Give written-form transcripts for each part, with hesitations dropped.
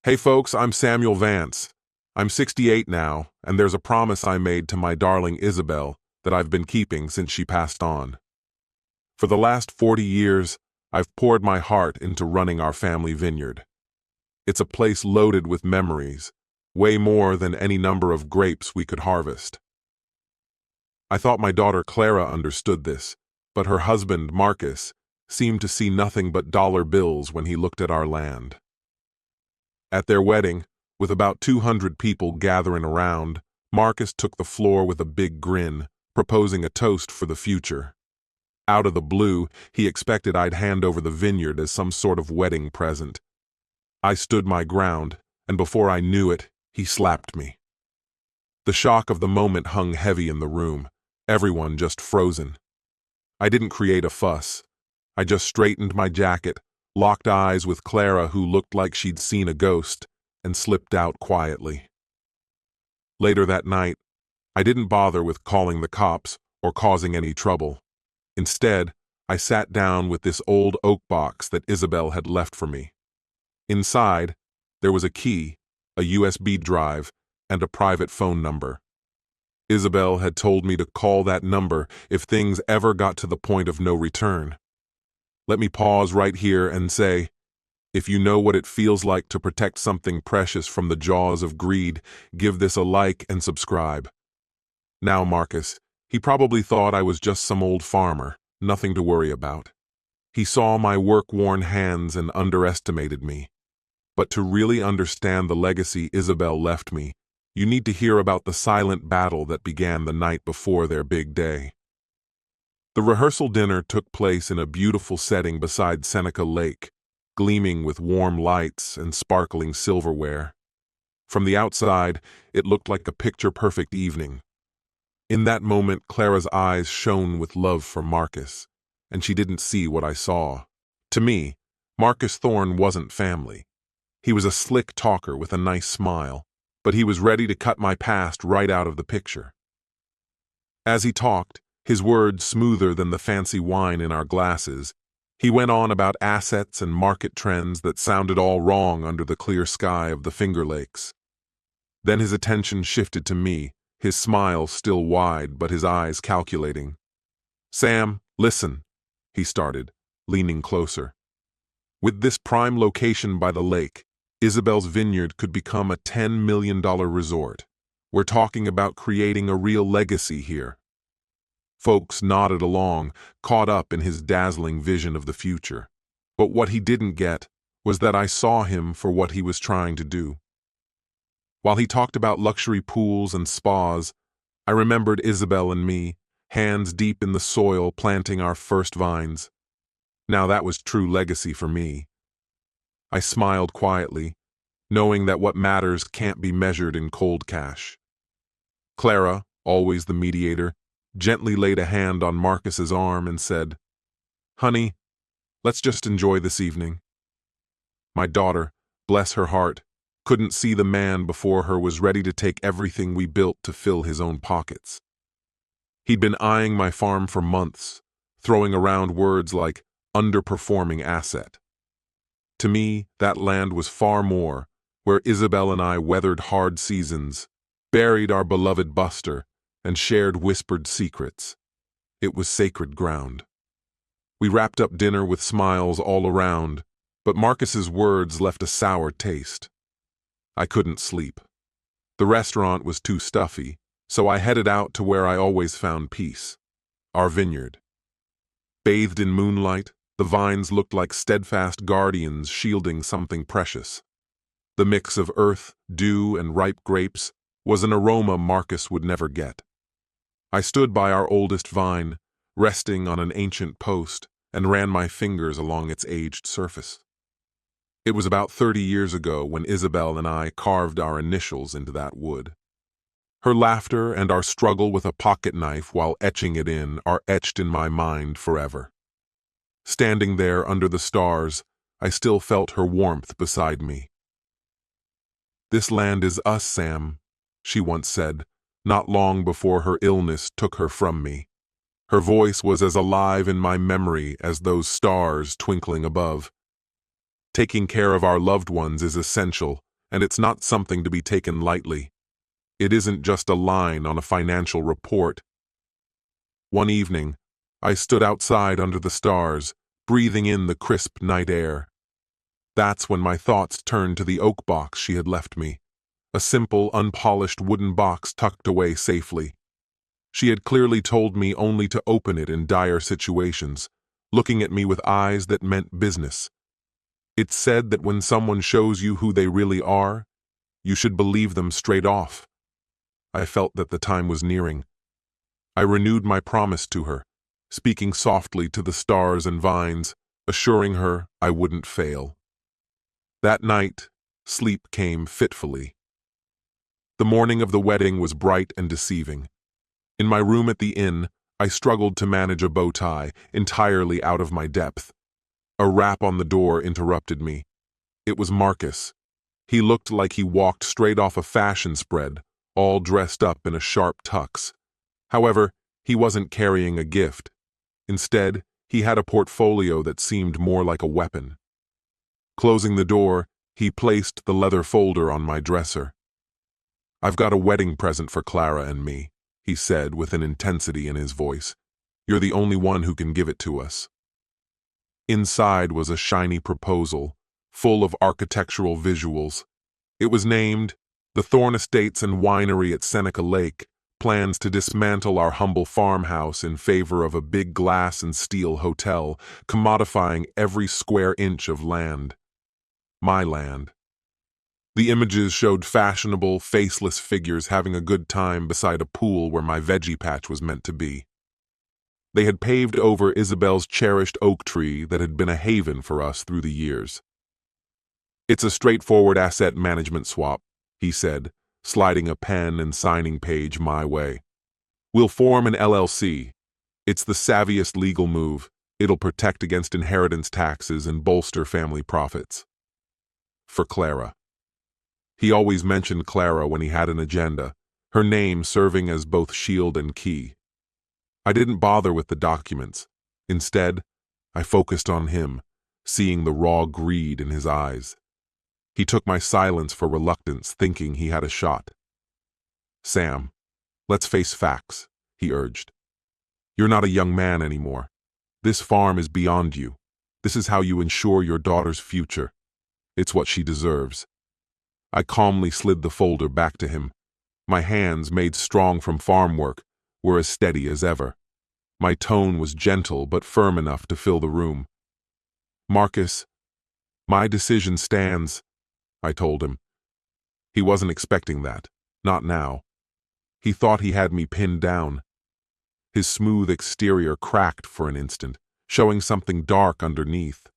Hey folks, I'm Samuel Vance. I'm 68 now, and there's a promise I made to my darling Isabel that I've been keeping since she passed on. For the last 40 years, I've poured my heart into running our family vineyard. It's a place loaded with memories, way more than any number of grapes we could harvest. I thought my daughter Clara understood this, but her husband, Marcus, seemed to see nothing but dollar bills when he looked at our land. At their wedding, with about 200 people gathering around, Marcus took the floor with a big grin, proposing a toast for the future. Out of the blue, he expected I'd hand over the vineyard as some sort of wedding present. I stood my ground, and before I knew it, he slapped me. The shock of the moment hung heavy in the room, everyone just frozen. I didn't create a fuss. I just straightened my jacket, locked eyes with Clara, who looked like she'd seen a ghost, and slipped out quietly. Later that night, I didn't bother with calling the cops or causing any trouble. Instead, I sat down with this old oak box that Isabel had left for me. Inside, there was a key, a USB drive, and a private phone number. Isabel had told me to call that number if things ever got to the point of no return. Let me pause right here and say, if you know what it feels like to protect something precious from the jaws of greed, give this a like and subscribe. Now, Marcus, he probably thought I was just some old farmer, nothing to worry about. He saw my work-worn hands and underestimated me. But to really understand the legacy Isabel left me, you need to hear about the silent battle that began the night before their big day. The rehearsal dinner took place in a beautiful setting beside Seneca Lake, gleaming with warm lights and sparkling silverware. From the outside, it looked like a picture-perfect evening. In that moment, Clara's eyes shone with love for Marcus, and she didn't see what I saw. To me, Marcus Thorne wasn't family. He was a slick talker with a nice smile, but he was ready to cut my past right out of the picture. As he talked, his words smoother than the fancy wine in our glasses, he went on about assets and market trends that sounded all wrong under the clear sky of the Finger Lakes. Then his attention shifted to me, his smile still wide but his eyes calculating. "Sam, listen," he started, leaning closer. "With this prime location by the lake, Isabel's vineyard could become a $10 million resort. We're talking about creating a real legacy here." Folks nodded along, caught up in his dazzling vision of the future. But what he didn't get was that I saw him for what he was trying to do. While he talked about luxury pools and spas, I remembered Isabel and me, hands deep in the soil planting our first vines. Now that was true legacy for me. I smiled quietly, knowing that what matters can't be measured in cold cash. Clara, always the mediator, gently laid a hand on Marcus's arm and said, "Honey, let's just enjoy this evening." My daughter, bless her heart, couldn't see the man before her was ready to take everything we built to fill his own pockets. He'd been eyeing my farm for months, throwing around words like underperforming asset. To me, that land was far more, where Isabel and I weathered hard seasons, buried our beloved Buster, and shared whispered secrets. It was sacred ground. We wrapped up dinner with smiles all around, but Marcus's words left a sour taste. I couldn't sleep. The restaurant was too stuffy, so I headed out to where I always found peace, our vineyard. Bathed in moonlight, the vines looked like steadfast guardians shielding something precious. The mix of earth, dew, and ripe grapes was an aroma Marcus would never get. I stood by our oldest vine, resting on an ancient post, and ran my fingers along its aged surface. It was about 30 years ago when Isabel and I carved our initials into that wood. Her laughter and our struggle with a pocket knife while etching it in are etched in my mind forever. Standing there under the stars, I still felt her warmth beside me. "This land is us, Sam," she once said, not long before her illness took her from me. Her voice was as alive in my memory as those stars twinkling above. Taking care of our loved ones is essential, and it's not something to be taken lightly. It isn't just a line on a financial report. One evening, I stood outside under the stars, breathing in the crisp night air. That's when my thoughts turned to the oak box she had left me, a simple, unpolished wooden box tucked away safely. She had clearly told me only to open it in dire situations, looking at me with eyes that meant business. It said that when someone shows you who they really are, you should believe them straight off. I felt that the time was nearing. I renewed my promise to her, speaking softly to the stars and vines, assuring her I wouldn't fail. That night, sleep came fitfully. The morning of the wedding was bright and deceiving. In my room at the inn, I struggled to manage a bow tie, entirely out of my depth. A rap on the door interrupted me. It was Marcus. He looked like he walked straight off a fashion spread, all dressed up in a sharp tux. However, he wasn't carrying a gift. Instead, he had a portfolio that seemed more like a weapon. Closing the door, he placed the leather folder on my dresser. "I've got a wedding present for Clara and me," he said with an intensity in his voice. "You're the only one who can give it to us." Inside was a shiny proposal, full of architectural visuals. It was named, "The Thorn Estates and Winery at Seneca Lake plans to dismantle our humble farmhouse in favor of a big glass and steel hotel, commodifying every square inch of land." My land. The images showed fashionable, faceless figures having a good time beside a pool where my veggie patch was meant to be. They had paved over Isabel's cherished oak tree that had been a haven for us through the years. "It's a straightforward asset management swap," he said, sliding a pen and signing page my way. "We'll form an LLC. It's the savviest legal move. It'll protect against inheritance taxes and bolster family profits." For Clara. He always mentioned Clara when he had an agenda, her name serving as both shield and key. I didn't bother with the documents. Instead, I focused on him, seeing the raw greed in his eyes. He took my silence for reluctance, thinking he had a shot. "Sam, let's face facts," he urged. "You're not a young man anymore. This farm is beyond you. This is how you ensure your daughter's future. It's what she deserves." I calmly slid the folder back to him. My hands, made strong from farm work, were as steady as ever. My tone was gentle but firm enough to fill the room. "Marcus, my decision stands," I told him. He wasn't expecting that, not now. He thought he had me pinned down. His smooth exterior cracked for an instant, showing something dark underneath.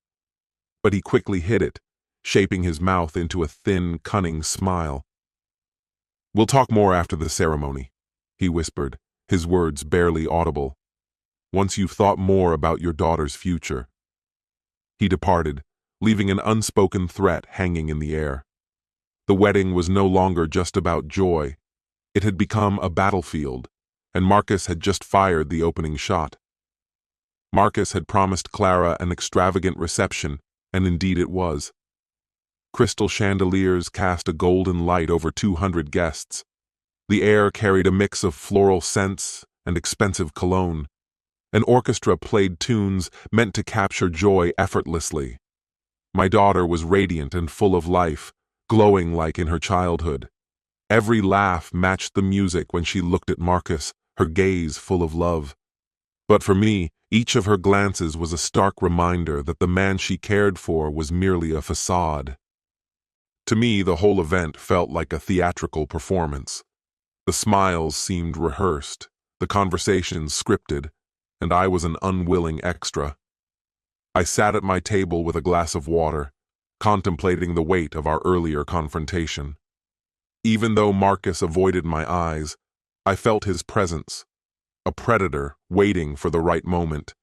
But he quickly hid it, shaping his mouth into a thin, cunning smile. "We'll talk more after the ceremony," he whispered, his words barely audible. "Once you've thought more about your daughter's future." He departed, leaving an unspoken threat hanging in the air. The wedding was no longer just about joy. It had become a battlefield, and Marcus had just fired the opening shot. Marcus had promised Clara an extravagant reception, and indeed it was. Crystal chandeliers cast a golden light over 200 guests. The air carried a mix of floral scents and expensive cologne. An orchestra played tunes meant to capture joy effortlessly. My daughter was radiant and full of life, glowing like in her childhood. Every laugh matched the music when she looked at Marcus, her gaze full of love. But for me, each of her glances was a stark reminder that the man she cared for was merely a facade. To me, the whole event felt like a theatrical performance. The smiles seemed rehearsed, the conversations scripted, and I was an unwilling extra. I sat at my table with a glass of water, contemplating the weight of our earlier confrontation. Even though Marcus avoided my eyes, I felt his presence, a predator waiting for the right moment.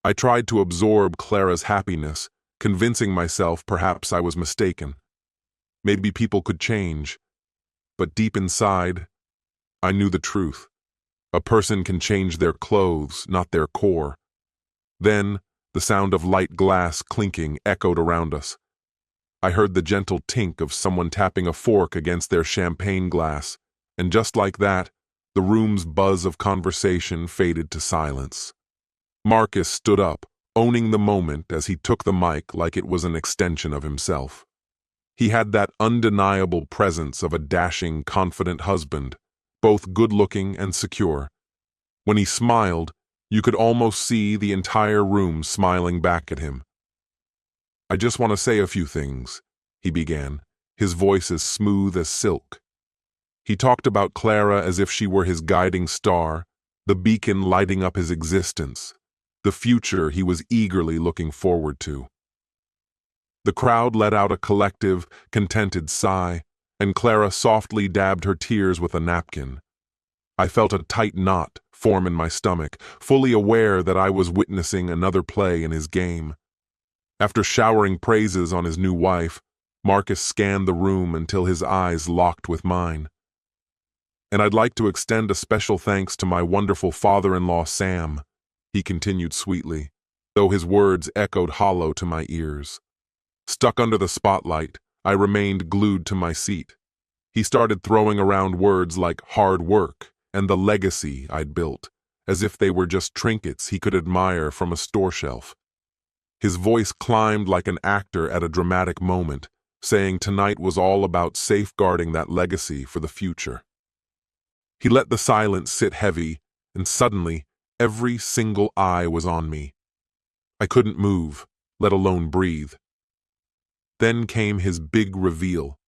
I tried to absorb Clara's happiness, convincing myself perhaps I was mistaken. Maybe people could change. But deep inside, I knew the truth. A person can change their clothes, not their core. Then, the sound of light glass clinking echoed around us. I heard the gentle tink of someone tapping a fork against their champagne glass, and just like that, the room's buzz of conversation faded to silence. Marcus stood up, owning the moment as he took the mic like it was an extension of himself. He had that undeniable presence of a dashing, confident husband, both good-looking and secure. When he smiled, you could almost see the entire room smiling back at him. "I just want to say a few things," he began, his voice as smooth as silk. He talked about Clara as if she were his guiding star, the beacon lighting up his existence, the future he was eagerly looking forward to. The crowd let out a collective, contented sigh, and Clara softly dabbed her tears with a napkin. I felt a tight knot form in my stomach, fully aware that I was witnessing another play in his game. After showering praises on his new wife, Marcus scanned the room until his eyes locked with mine. "And I'd like to extend a special thanks to my wonderful father-in-law, Sam," he continued sweetly, though his words echoed hollow to my ears. Stuck under the spotlight, I remained glued to my seat. He started throwing around words like hard work and the legacy I'd built, as if they were just trinkets he could admire from a store shelf. His voice climbed like an actor at a dramatic moment, saying tonight was all about safeguarding that legacy for the future. He let the silence sit heavy, and suddenly, every single eye was on me. I couldn't move, let alone breathe. Then came his big reveal,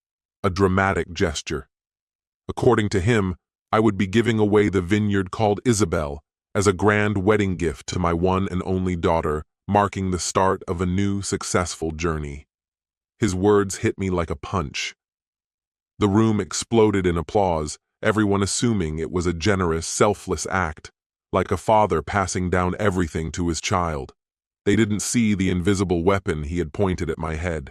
a dramatic gesture. According to him, I would be giving away the vineyard called Isabel as a grand wedding gift to my one and only daughter, marking the start of a new, successful journey. His words hit me like a punch. The room exploded in applause, everyone assuming it was a generous, selfless act, like a father passing down everything to his child. They didn't see the invisible weapon he had pointed at my head.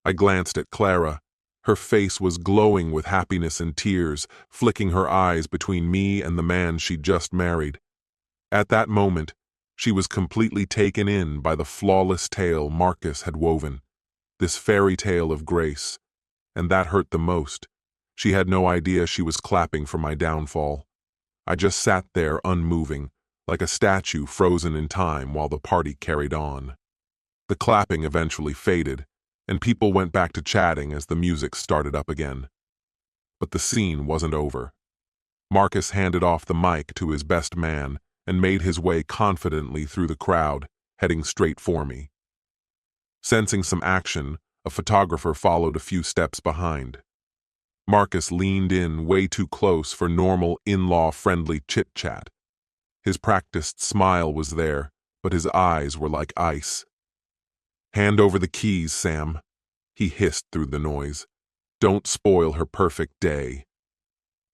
I glanced at Clara. Her face was glowing with happiness and tears, flicking her eyes between me and the man she'd just married. At that moment, she was completely taken in by the flawless tale Marcus had woven, this fairy tale of grace, and that hurt the most. She had no idea she was clapping for my downfall. I just sat there unmoving, like a statue frozen in time while the party carried on. The clapping eventually faded, and people went back to chatting as the music started up again. But the scene wasn't over. Marcus handed off the mic to his best man and made his way confidently through the crowd, heading straight for me. Sensing some action, a photographer followed a few steps behind. Marcus leaned in way too close for normal in-law-friendly chit-chat. His practiced smile was there, but his eyes were like ice. "Hand over the keys, Sam," he hissed through the noise. "Don't spoil her perfect day."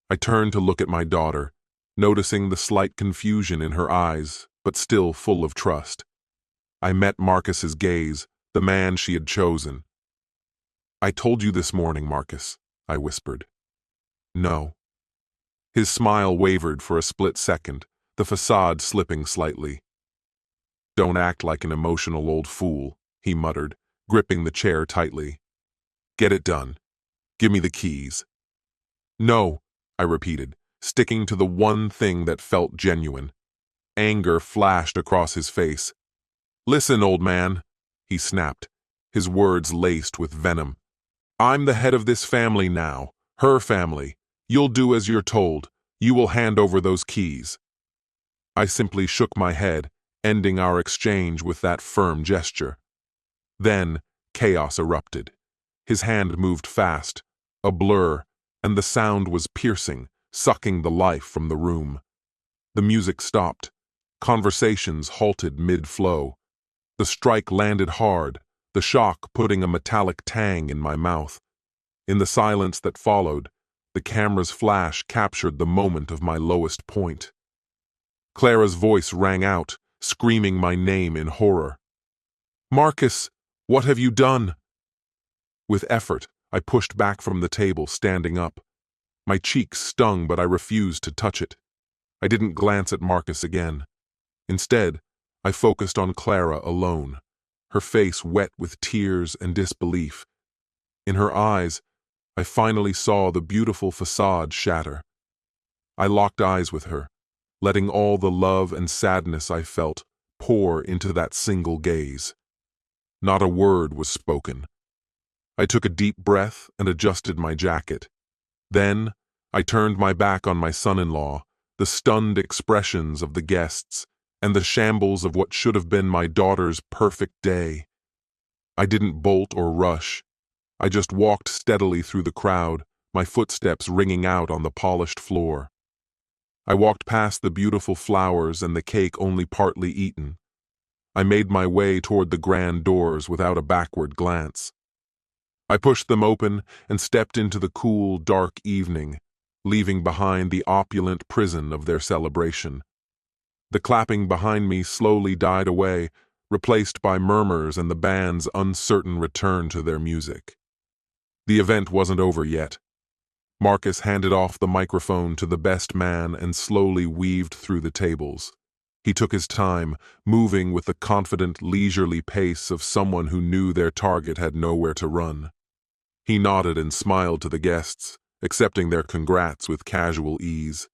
I turned to look at my daughter, noticing the slight confusion in her eyes, but still full of trust. I met Marcus's gaze, the man she had chosen. "I told you this morning, Marcus," I whispered. "No." His smile wavered for a split second, the facade slipping slightly. "Don't act like an emotional old fool," he muttered, gripping the chair tightly. "Get it done. Give me the keys." "No," I repeated, sticking to the one thing that felt genuine. Anger flashed across his face. "Listen, old man," he snapped, his words laced with venom. "I'm the head of this family now, her family. You'll do as you're told. You will hand over those keys." I simply shook my head, ending our exchange with that firm gesture. Then, chaos erupted. His hand moved fast, a blur, and the sound was piercing, sucking the life from the room. The music stopped. Conversations halted mid-flow. The strike landed hard, the shock putting a metallic tang in my mouth. In the silence that followed, the camera's flash captured the moment of my lowest point. Clara's voice rang out, screaming my name in horror. "Marcus, what have you done?" With effort, I pushed back from the table, standing up. My cheek stung, but I refused to touch it. I didn't glance at Marcus again. Instead, I focused on Clara alone, her face wet with tears and disbelief, In her eyes, I finally saw the beautiful facade shatter. I locked eyes with her, letting all the love and sadness I felt pour into that single gaze. Not a word was spoken. I took a deep breath and adjusted my jacket. Then, I turned my back on my son-in-law, the stunned expressions of the guests, and the shambles of what should have been my daughter's perfect day. I didn't bolt or rush. I just walked steadily through the crowd, my footsteps ringing out on the polished floor. I walked past the beautiful flowers and the cake only partly eaten. I made my way toward the grand doors without a backward glance. I pushed them open and stepped into the cool, dark evening, leaving behind the opulent prison of their celebration. The clapping behind me slowly died away, replaced by murmurs and the band's uncertain return to their music. The event wasn't over yet. Marcus handed off the microphone to the best man and slowly weaved through the tables. He took his time, moving with the confident, leisurely pace of someone who knew their target had nowhere to run. He nodded and smiled to the guests, accepting their congrats with casual ease.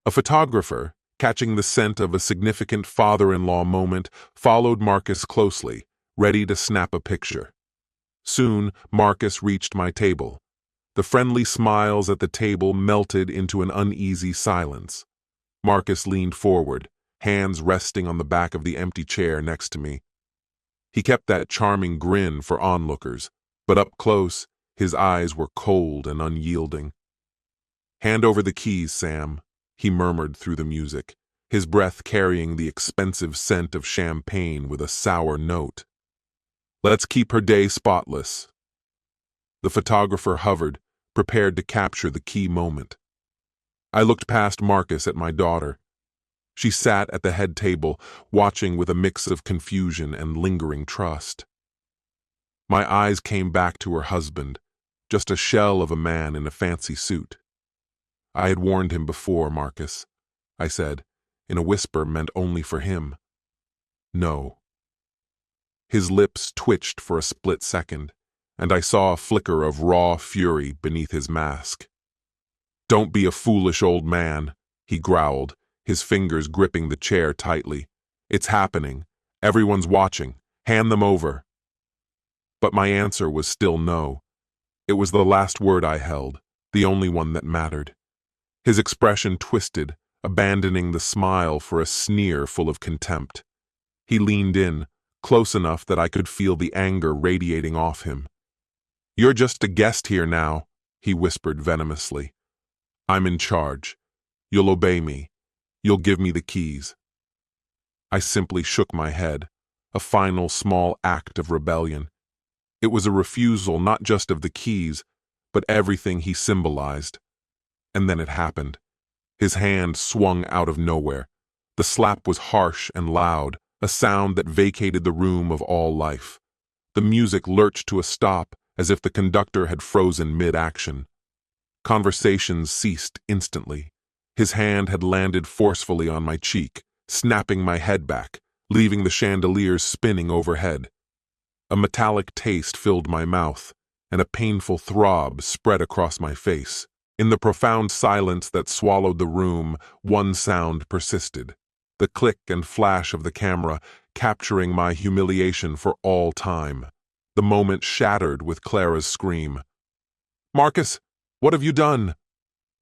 A photographer, catching the scent of a significant father-in-law moment, followed Marcus closely, ready to snap a picture. Soon, Marcus reached my table. The friendly smiles at the table melted into an uneasy silence. Marcus leaned forward, hands resting on the back of the empty chair next to me. He kept that charming grin for onlookers, but up close, his eyes were cold and unyielding. "Hand over the keys, Sam," he murmured through the music, his breath carrying the expensive scent of champagne with a sour note. "Let's keep her day spotless." The photographer hovered, prepared to capture the key moment. I looked past Marcus at my daughter. She sat at the head table, watching with a mix of confusion and lingering trust. My eyes came back to her husband, just a shell of a man in a fancy suit. "I had warned him before, Marcus," I said, in a whisper meant only for him. "No." His lips twitched for a split second, and I saw a flicker of raw fury beneath his mask. "Don't be a foolish old man," he growled, his fingers gripping the chair tightly. "It's happening. Everyone's watching. Hand them over." But my answer was still no. It was the last word I held, the only one that mattered. His expression twisted, abandoning the smile for a sneer full of contempt. He leaned in, close enough that I could feel the anger radiating off him. "You're just a guest here now," he whispered venomously. "I'm in charge. You'll obey me. You'll give me the keys." I simply shook my head, a final small act of rebellion. It was a refusal not just of the keys, but everything he symbolized. And then it happened. His hand swung out of nowhere. The slap was harsh and loud, a sound that vacated the room of all life. The music lurched to a stop, as if the conductor had frozen mid-action. Conversations ceased instantly. His hand had landed forcefully on my cheek, snapping my head back, leaving the chandeliers spinning overhead. A metallic taste filled my mouth, and a painful throb spread across my face. In the profound silence that swallowed the room, one sound persisted, the click and flash of the camera, capturing my humiliation for all time. The moment shattered with Clara's scream. "Marcus, what have you done?"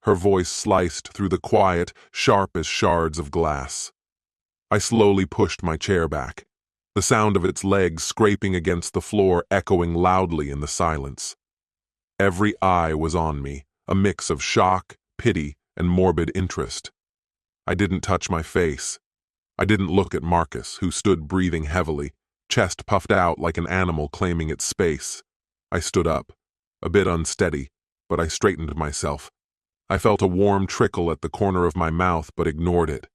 Her voice sliced through the quiet, sharp as shards of glass. I slowly pushed my chair back, the sound of its legs scraping against the floor echoing loudly in the silence. Every eye was on me, a mix of shock, pity, and morbid interest. I didn't touch my face. I didn't look at Marcus, who stood breathing heavily, chest puffed out like an animal claiming its space. I stood up, a bit unsteady, but I straightened myself. I felt a warm trickle at the corner of my mouth but ignored it.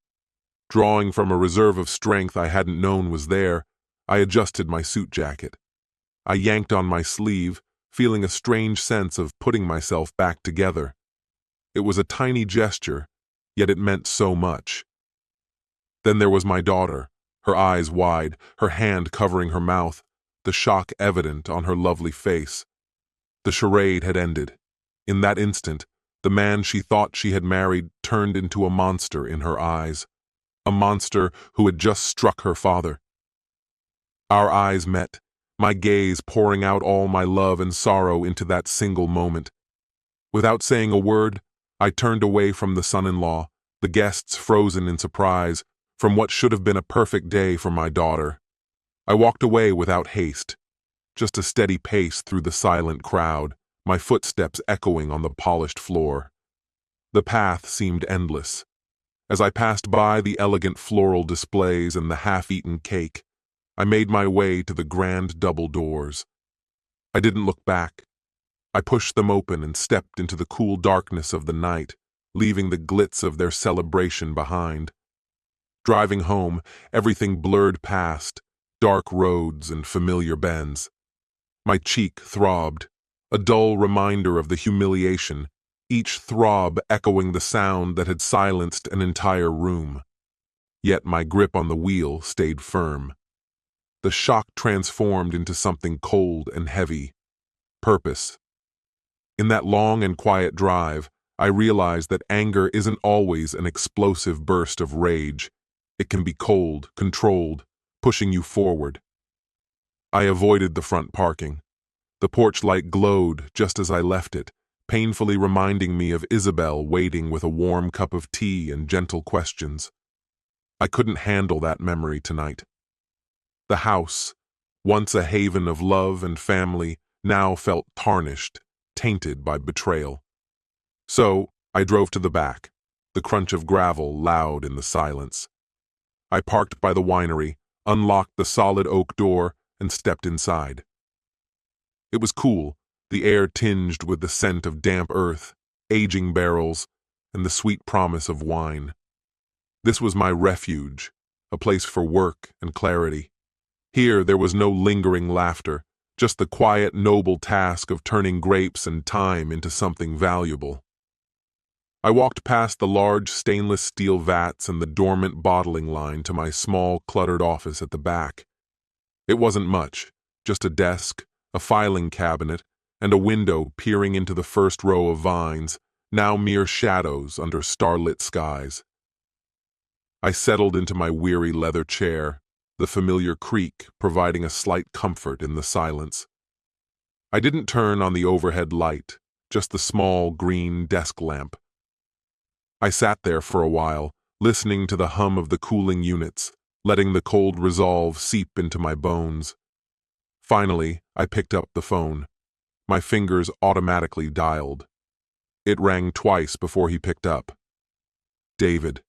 Drawing from a reserve of strength I hadn't known was there, I adjusted my suit jacket. I yanked on my sleeve, feeling a strange sense of putting myself back together. It was a tiny gesture, yet it meant so much. Then there was my daughter, her eyes wide, her hand covering her mouth, the shock evident on her lovely face. The charade had ended. In that instant, the man she thought she had married turned into a monster in her eyes. A monster who had just struck her father. Our eyes met, my gaze pouring out all my love and sorrow into that single moment. Without saying a word, I turned away from the son-in-law, the guests frozen in surprise, from what should have been a perfect day for my daughter. I walked away without haste, just a steady pace through the silent crowd, my footsteps echoing on the polished floor. The path seemed endless. As I passed by the elegant floral displays and the half-eaten cake, I made my way to the grand double doors. I didn't look back. I pushed them open and stepped into the cool darkness of the night, leaving the glitz of their celebration behind. Driving home, everything blurred past, dark roads and familiar bends. My cheek throbbed, a dull reminder of the humiliation, each throb echoing the sound that had silenced an entire room. Yet my grip on the wheel stayed firm. The shock transformed into something cold and heavy. Purpose. In that long and quiet drive, I realized that anger isn't always an explosive burst of rage. It can be cold, controlled, pushing you forward. I avoided the front parking. The porch light glowed just as I left it, painfully reminding me of Isabel waiting with a warm cup of tea and gentle questions. I couldn't handle that memory tonight. The house, once a haven of love and family, now felt tarnished, tainted by betrayal. So, I drove to the back, the crunch of gravel loud in the silence. I parked by the winery, unlocked the solid oak door, and stepped inside. It was cool, the air tinged with the scent of damp earth, aging barrels, and the sweet promise of wine. This was my refuge, a place for work and clarity. Here there was no lingering laughter, just the quiet, noble task of turning grapes and time into something valuable. I walked past the large stainless steel vats and the dormant bottling line to my small, cluttered office at the back. It wasn't much, just a desk, a filing cabinet, and a window peering into the first row of vines, now mere shadows under starlit skies. I settled into my weary leather chair, the familiar creak providing a slight comfort in the silence. I didn't turn on the overhead light, just the small green desk lamp. I sat there for a while, listening to the hum of the cooling units, letting the cold resolve seep into my bones. Finally, I picked up the phone. My fingers automatically dialed. It rang twice before he picked up. David.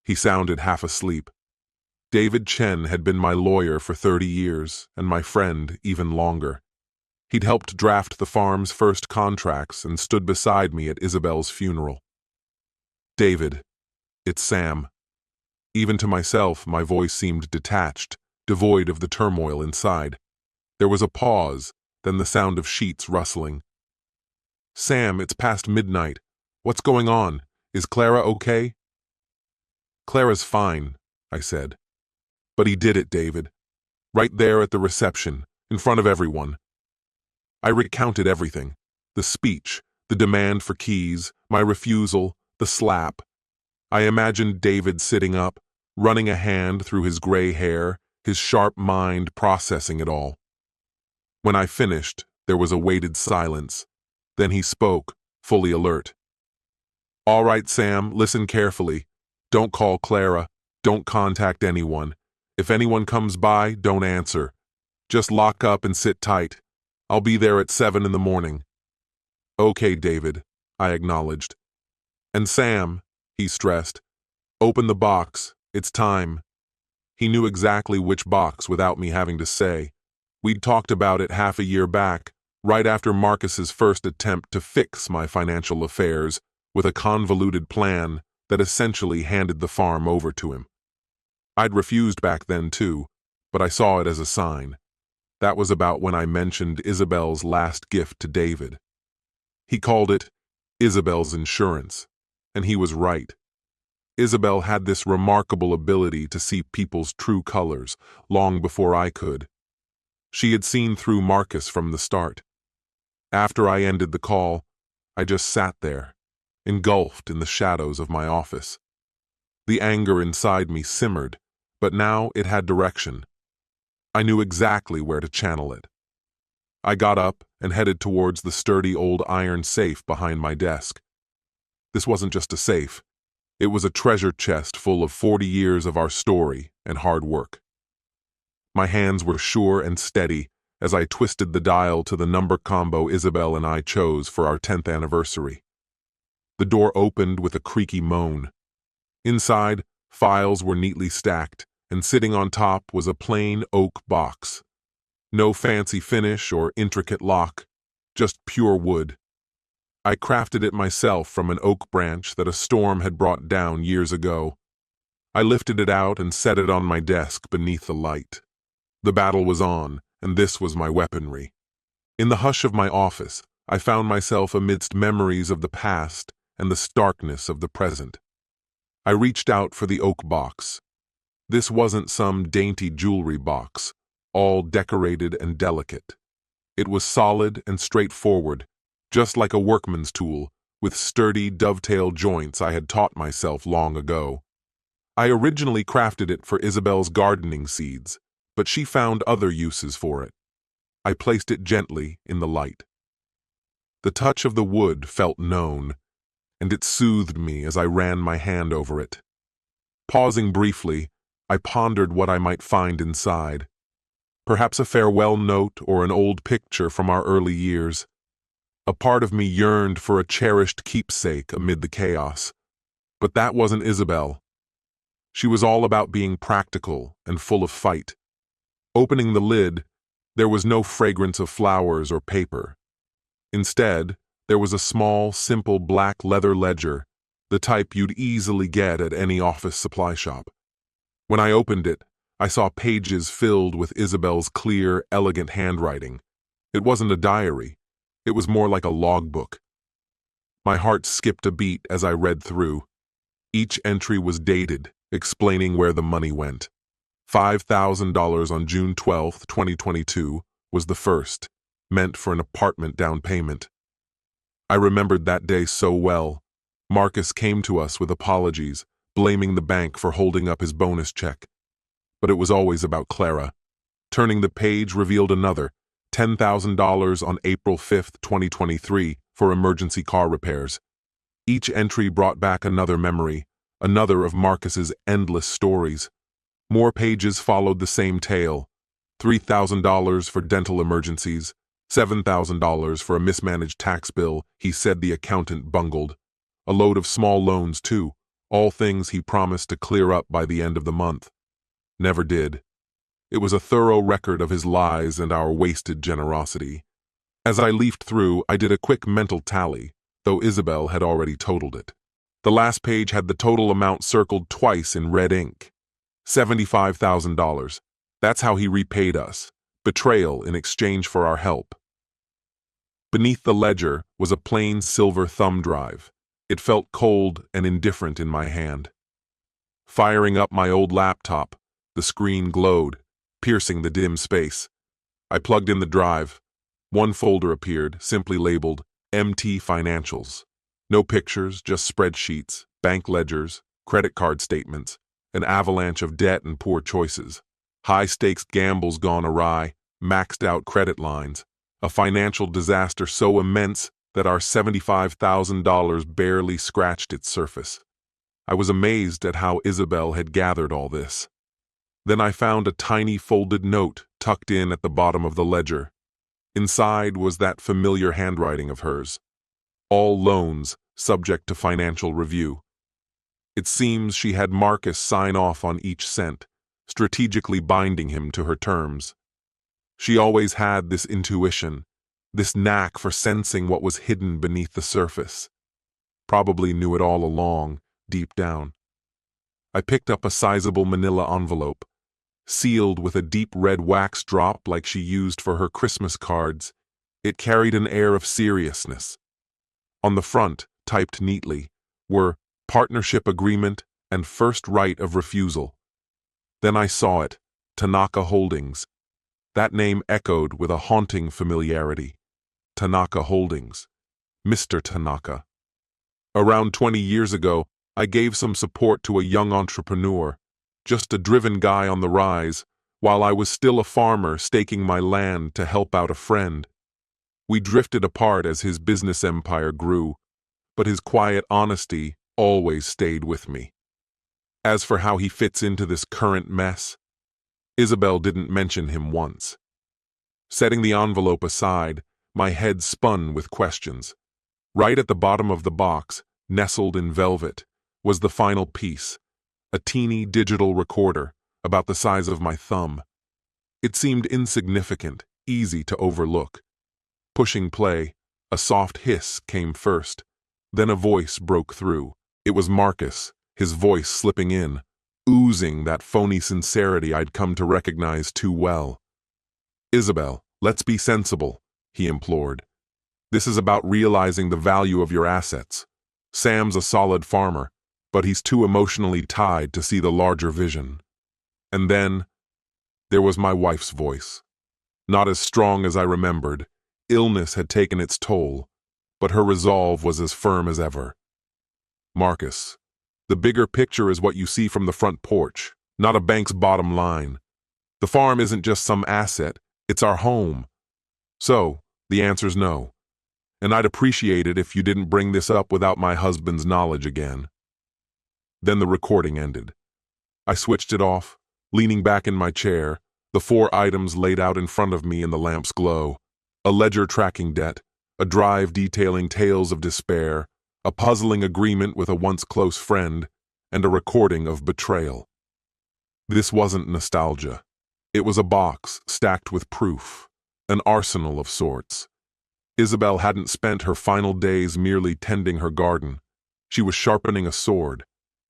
He sounded half asleep. David Chen had been my lawyer for 30 years, and my friend even longer. He'd helped draft the farm's first contracts and stood beside me at Isabel's funeral. David. It's Sam. Even to myself, my voice seemed detached, devoid of the turmoil inside. There was a pause, then the sound of sheets rustling. Sam, it's past midnight. What's going on? Is Clara okay? Clara's fine, I said. But he did it, David. Right there at the reception, in front of everyone. I recounted everything. The speech, the demand for keys, my refusal, the slap. I imagined David sitting up, running a hand through his gray hair, his sharp mind processing it all. When I finished, there was a weighted silence. Then he spoke, fully alert. All right, Sam, listen carefully. Don't call Clara. Don't contact anyone. If anyone comes by, don't answer. Just lock up and sit tight. I'll be there at 7 in the morning. Okay, David, I acknowledged. And Sam, he stressed, open the box. It's time. He knew exactly which box without me having to say. We'd talked about it half a year back, right after Marcus's first attempt to fix my financial affairs with a convoluted plan that essentially handed the farm over to him. I'd refused back then too, but I saw it as a sign. That was about when I mentioned Isabel's last gift to David. He called it Isabel's insurance, and he was right. Isabel had this remarkable ability to see people's true colors long before I could. She had seen through Marcus from the start. After I ended the call, I just sat there, engulfed in the shadows of my office. The anger inside me simmered, but now it had direction. I knew exactly where to channel it. I got up and headed towards the sturdy old iron safe behind my desk. This wasn't just a safe. It was a treasure chest full of 40 years of our story and hard work. My hands were sure and steady as I twisted the dial to the number combo Isabel and I chose for our 10th anniversary. The door opened with a creaky moan. Inside, files were neatly stacked, and sitting on top was a plain oak box. No fancy finish or intricate lock, just pure wood. I crafted it myself from an oak branch that a storm had brought down years ago. I lifted it out and set it on my desk beneath the light. The battle was on, and this was my weaponry. In the hush of my office, I found myself amidst memories of the past and the starkness of the present. I reached out for the oak box. This wasn't some dainty jewelry box, all decorated and delicate. It was solid and straightforward, just like a workman's tool, with sturdy dovetail joints I had taught myself long ago. I originally crafted it for Isabel's gardening seeds, but she found other uses for it. I placed it gently in the light. The touch of the wood felt known, and it soothed me as I ran my hand over it. Pausing briefly, I pondered what I might find inside. Perhaps a farewell note or an old picture from our early years. A part of me yearned for a cherished keepsake amid the chaos. But that wasn't Isabel. She was all about being practical and full of fight. Opening the lid, there was no fragrance of flowers or paper. Instead, there was a small, simple black leather ledger, the type you'd easily get at any office supply shop. When I opened it, I saw pages filled with Isabel's clear, elegant handwriting. It wasn't a diary. It was more like a logbook. My heart skipped a beat as I read through. Each entry was dated, explaining where the money went. $5,000 on June 12, 2022, was the first, meant for an apartment down payment. I remembered that day so well. Marcus came to us with apologies, blaming the bank for holding up his bonus check. But it was always about Clara. Turning the page revealed another, $10,000 on April 5, 2023, for emergency car repairs. Each entry brought back another memory, another of Marcus's endless stories. More pages followed the same tale. $3,000 for dental emergencies, $7,000 for a mismanaged tax bill he said the accountant bungled. A load of small loans, too, all things he promised to clear up by the end of the month. Never did. It was a thorough record of his lies and our wasted generosity. As I leafed through, I did a quick mental tally, though Isabel had already totaled it. The last page had the total amount circled twice in red ink. $75,000. That's how he repaid us. Betrayal in exchange for our help. Beneath the ledger was a plain silver thumb drive. It felt cold and indifferent in my hand. Firing up my old laptop, the screen glowed, piercing the dim space. I plugged in the drive. One folder appeared, simply labeled MT Financials. No pictures, just spreadsheets, bank ledgers, credit card statements, an avalanche of debt and poor choices. High-stakes gambles gone awry, maxed-out credit lines. A financial disaster so immense that our $75,000 barely scratched its surface. I was amazed at how Isabel had gathered all this. Then I found a tiny folded note tucked in at the bottom of the ledger. Inside was that familiar handwriting of hers. All loans subject to financial review. It seems she had Marcus sign off on each cent, strategically binding him to her terms. She always had this intuition, this knack for sensing what was hidden beneath the surface. Probably knew it all along, deep down. I picked up a sizable manila envelope, sealed with a deep red wax drop like she used for her Christmas cards. It carried an air of seriousness. On the front, typed neatly, were partnership agreement and first right of refusal. Then I saw it, Tanaka Holdings. That name echoed with a haunting familiarity. Tanaka Holdings, Mr. Tanaka. Around 20 years ago, I gave some support to a young entrepreneur, just a driven guy on the rise, while I was still a farmer staking my land to help out a friend. We drifted apart as his business empire grew, but his quiet honesty always stayed with me. As for how he fits into this current mess, Isabel didn't mention him once. Setting the envelope aside, my head spun with questions. Right at the bottom of the box, nestled in velvet, was the final piece, a teeny digital recorder about the size of my thumb. It seemed insignificant, easy to overlook. Pushing play, a soft hiss came first. Then a voice broke through. It was Marcus, his voice slipping in, oozing that phony sincerity I'd come to recognize too well. "Isabel, let's be sensible," he implored. "This is about realizing the value of your assets. Sam's a solid farmer, but he's too emotionally tied to see the larger vision." And then there was my wife's voice. Not as strong as I remembered. Illness had taken its toll, but her resolve was as firm as ever. "Marcus, the bigger picture is what you see from the front porch, not a bank's bottom line. The farm isn't just some asset, it's our home. So, the answer's no. And I'd appreciate it if you didn't bring this up without my husband's knowledge again." Then the recording ended. I switched it off, leaning back in my chair, the 4 items laid out in front of me in the lamp's glow. A ledger tracking debt, a drive detailing tales of despair, a puzzling agreement with a once close friend, and a recording of betrayal. This wasn't nostalgia. It was a box stacked with proof, an arsenal of sorts. Isabel hadn't spent her final days merely tending her garden. She was sharpening a sword,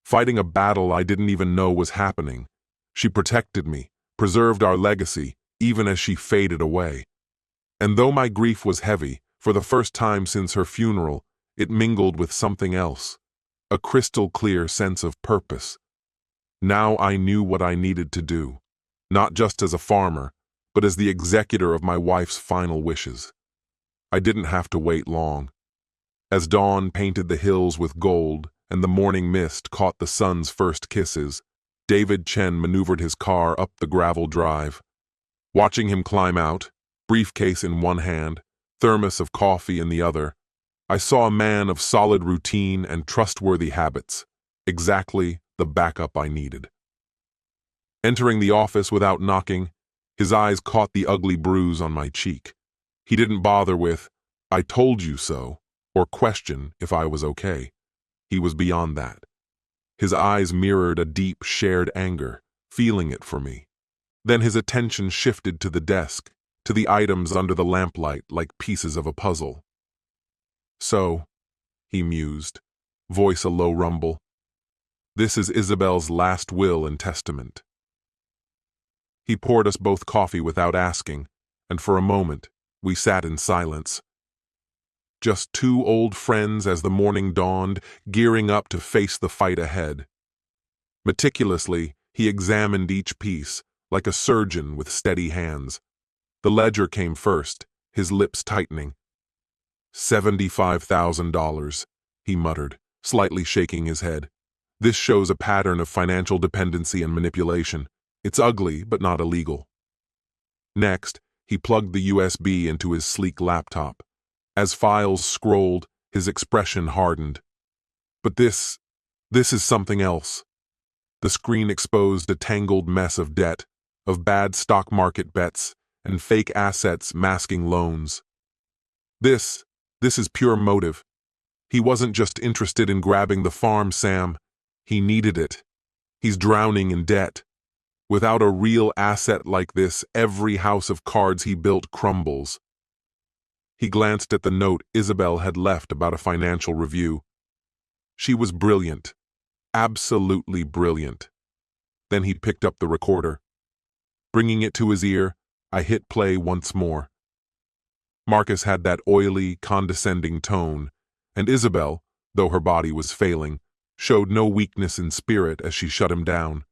fighting a battle I didn't even know was happening. She protected me, preserved our legacy, even as she faded away. And though my grief was heavy, for the first time since her funeral, it mingled with something else, a crystal-clear sense of purpose. Now I knew what I needed to do, not just as a farmer, but as the executor of my wife's final wishes. I didn't have to wait long. As dawn painted the hills with gold and the morning mist caught the sun's first kisses, David Chen maneuvered his car up the gravel drive. Watching him climb out, briefcase in one hand, thermos of coffee in the other, I saw a man of solid routine and trustworthy habits, exactly the backup I needed. Entering the office without knocking, his eyes caught the ugly bruise on my cheek. He didn't bother with, "I told you so," or question if I was okay. He was beyond that. His eyes mirrored a deep, shared anger, feeling it for me. Then his attention shifted to the desk, to the items under the lamplight like pieces of a puzzle. "So," he mused, voice a low rumble, "this is Isabel's last will and testament." He poured us both coffee without asking, and for a moment, we sat in silence. Just 2 old friends as the morning dawned, gearing up to face the fight ahead. Meticulously, he examined each piece, like a surgeon with steady hands. The ledger came first, his lips tightening. $75,000, he muttered, slightly shaking his head. "This shows a pattern of financial dependency and manipulation. It's ugly, but not illegal." Next, he plugged the USB into his sleek laptop. As files scrolled, his expression hardened. "But this is something else." The screen exposed a tangled mess of debt, of bad stock market bets, and fake assets masking loans. This is pure motive. He wasn't just interested in grabbing the farm, Sam. He needed it. He's drowning in debt. Without a real asset like this, every house of cards he built crumbles. He glanced at the note Isabel had left about a financial review. She was brilliant. Absolutely brilliant. Then he picked up the recorder. Bringing it to his ear, I hit play once more. Marcus had that oily, condescending tone, and Isabel, though her body was failing, showed no weakness in spirit as she shut him down.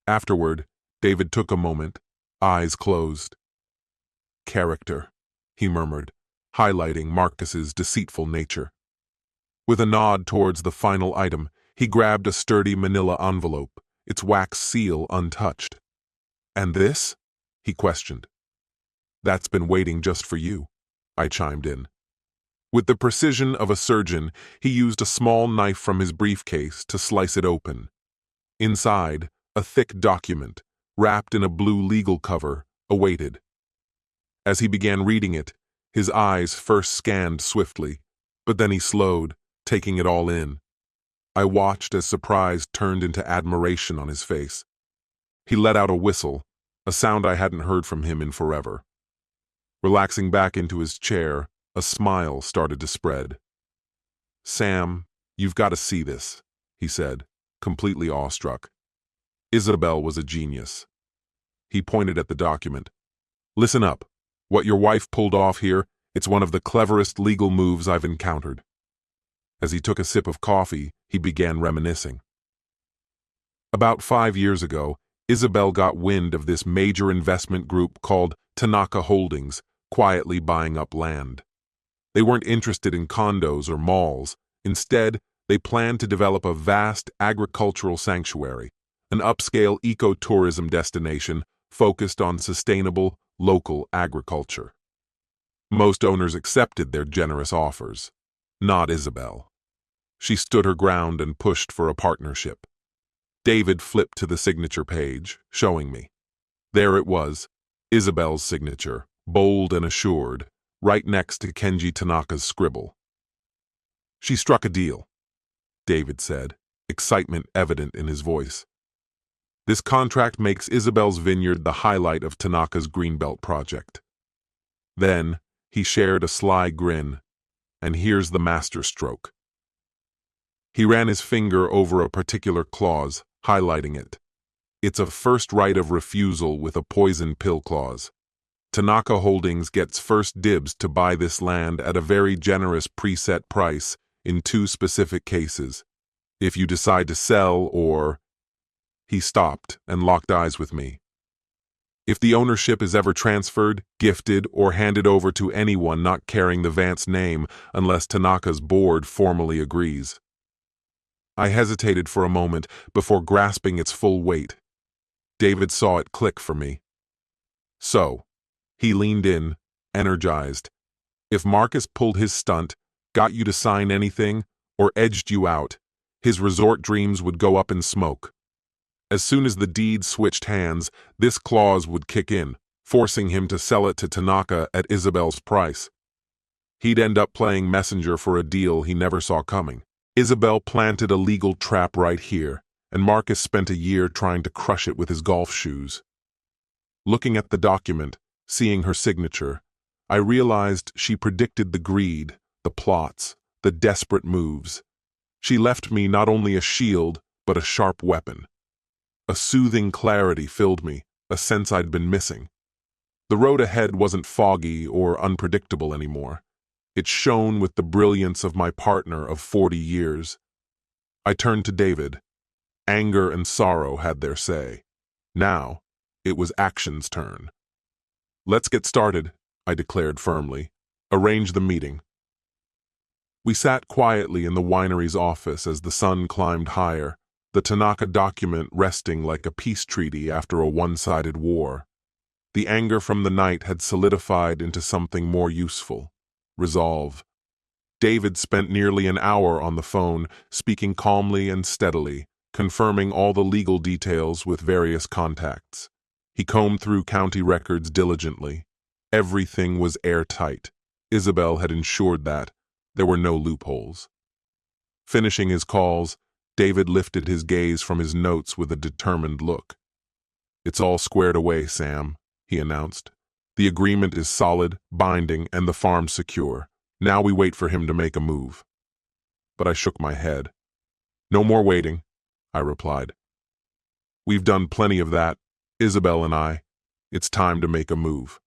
Afterward, David took a moment, eyes closed. "Character," he murmured, highlighting Marcus's deceitful nature. With a nod towards the final item, he grabbed a sturdy manila envelope, its wax seal untouched. "And this?" he questioned. "That's been waiting just for you," I chimed in. With the precision of a surgeon, he used a small knife from his briefcase to slice it open. Inside, a thick document, wrapped in a blue legal cover, awaited. As he began reading it, his eyes first scanned swiftly, but then he slowed, taking it all in. I watched as surprise turned into admiration on his face. He let out a whistle, a sound I hadn't heard from him in forever. Relaxing back into his chair, a smile started to spread. "Sam, you've got to see this," he said, completely awestruck. Isabel was a genius. He pointed at the document. "Listen up. What your wife pulled off here, it's one of the cleverest legal moves I've encountered." As he took a sip of coffee, he began reminiscing. About 5 years ago, Isabel got wind of this major investment group called Tanaka Holdings quietly buying up land. They weren't interested in condos or malls. Instead, they planned to develop a vast agricultural sanctuary, an upscale ecotourism destination focused on sustainable, local agriculture. Most owners accepted their generous offers. Not Isabel. She stood her ground and pushed for a partnership. David flipped to the signature page, showing me. There it was, Isabel's signature, bold and assured, right next to Kenji Tanaka's scribble. "She struck a deal," David said, excitement evident in his voice. "This contract makes Isabel's vineyard the highlight of Tanaka's Greenbelt project." Then, he shared a sly grin, and here's the masterstroke. He ran his finger over a particular clause, highlighting it. It's a first right of refusal with a poison pill clause. Tanaka Holdings gets first dibs to buy this land at a very generous preset price in 2 specific cases. If you decide to sell or... He stopped and locked eyes with me. "If the ownership is ever transferred, gifted, or handed over to anyone not carrying the Vance name unless Tanaka's board formally agrees." I hesitated for a moment before grasping its full weight. David saw it click for me. "So," he leaned in, energized, "if Marcus pulled his stunt, got you to sign anything, or edged you out, his resort dreams would go up in smoke. As soon as the deed switched hands, this clause would kick in, forcing him to sell it to Tanaka at Isabel's price. He'd end up playing messenger for a deal he never saw coming. Isabel planted a legal trap right here, and Marcus spent a year trying to crush it with his golf shoes." Looking at the document, seeing her signature, I realized she predicted the greed, the plots, the desperate moves. She left me not only a shield, but a sharp weapon. A soothing clarity filled me, a sense I'd been missing. The road ahead wasn't foggy or unpredictable anymore. It shone with the brilliance of my partner of 40 years. I turned to David. Anger and sorrow had their say. Now, it was action's turn. "Let's get started," I declared firmly. "Arrange the meeting." We sat quietly in the winery's office as the sun climbed higher, the Tanaka document resting like a peace treaty after a one-sided war. The anger from the night had solidified into something more useful. Resolve. David spent nearly an hour on the phone, speaking calmly and steadily, confirming all the legal details with various contacts. He combed through county records diligently. Everything was airtight. Isabel had ensured that. There were no loopholes. Finishing his calls, David lifted his gaze from his notes with a determined look. "It's all squared away, Sam," he announced. "The agreement is solid, binding, and the farm secure. Now we wait for him to make a move." But I shook my head. "No more waiting," I replied. "We've done plenty of that, Isabel and I. It's time to make a move."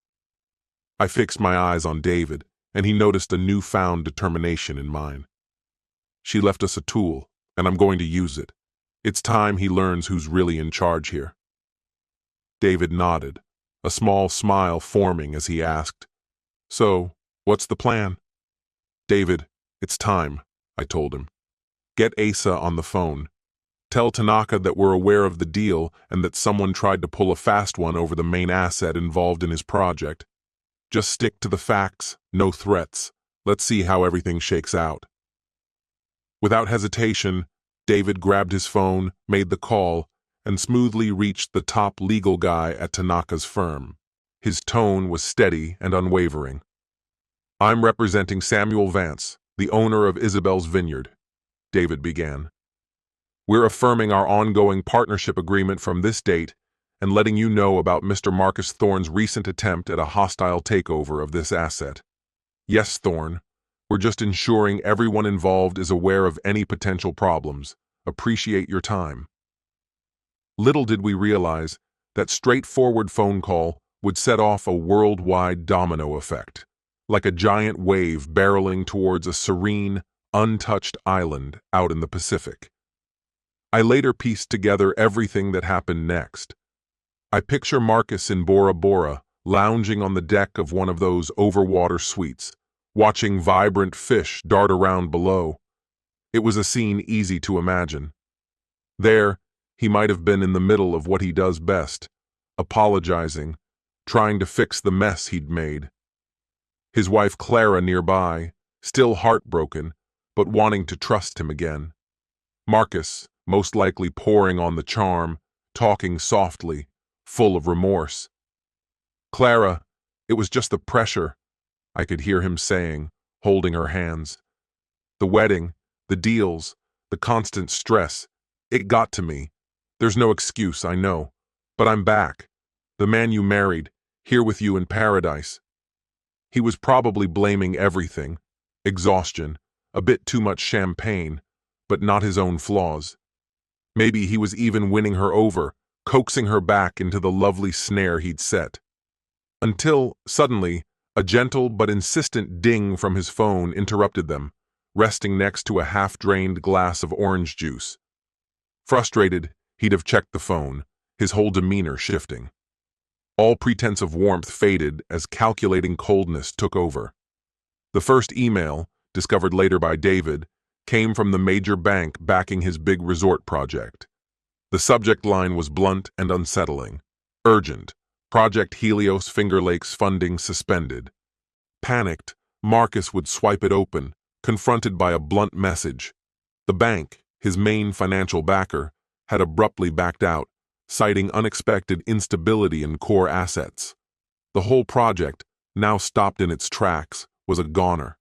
I fixed my eyes on David, and he noticed a newfound determination in mine. "She left us a tool, and I'm going to use it. It's time he learns who's really in charge here." David nodded, a small smile forming as he asked, "So, What's the plan? David, it's time, I told him. Get Asa on the phone. Tell Tanaka that we're aware of the deal and that someone tried to pull a fast one over the main asset involved in his project. Just stick to the facts, no threats. Let's see how everything shakes out. Without hesitation, David grabbed his phone, made the call, and smoothly reached the top legal guy at Tanaka's firm. His tone was steady and unwavering. I'm representing Samuel Vance, the owner of Isabel's Vineyard, David began. We're affirming our ongoing partnership agreement from this date and letting you know about Mr. Marcus Thorne's recent attempt at a hostile takeover of this asset. Yes, Thorne, we're just ensuring everyone involved is aware of any potential problems. Appreciate your time. Little did we realize that straightforward phone call would set off a worldwide domino effect, like a giant wave barreling towards a serene, untouched island out in the Pacific. I later pieced together everything that happened next. I picture Marcus in Bora Bora, lounging on the deck of one of those overwater suites, watching vibrant fish dart around below. It was a scene easy to imagine. There, he might have been in the middle of what he does best, apologizing, trying to fix the mess he'd made. His wife Clara nearby, still heartbroken, but wanting to trust him again. Marcus, most likely pouring on the charm, talking softly, full of remorse. Clara, it was just the pressure, I could hear him saying, holding her hands. The wedding, the deals, the constant stress, it got to me. There's no excuse, I know, but I'm back. The man you married, here with you in paradise. He was probably blaming everything, exhaustion, a bit too much champagne, but not his own flaws. Maybe he was even winning her over, coaxing her back into the lovely snare he'd set. Until, suddenly, a gentle but insistent ding from his phone interrupted them, resting next to a half-drained glass of orange juice. Frustrated, he'd have checked the phone, his whole demeanor shifting. All pretense of warmth faded as calculating coldness took over. The first email, discovered later by David, came from the major bank backing his big resort project. The subject line was blunt and unsettling. Urgent. Project Helios Finger Lakes funding suspended. Panicked, Marcus would swipe it open, confronted by a blunt message. The bank, his main financial backer, had abruptly backed out, citing unexpected instability in core assets. The whole project, now stopped in its tracks, was a goner.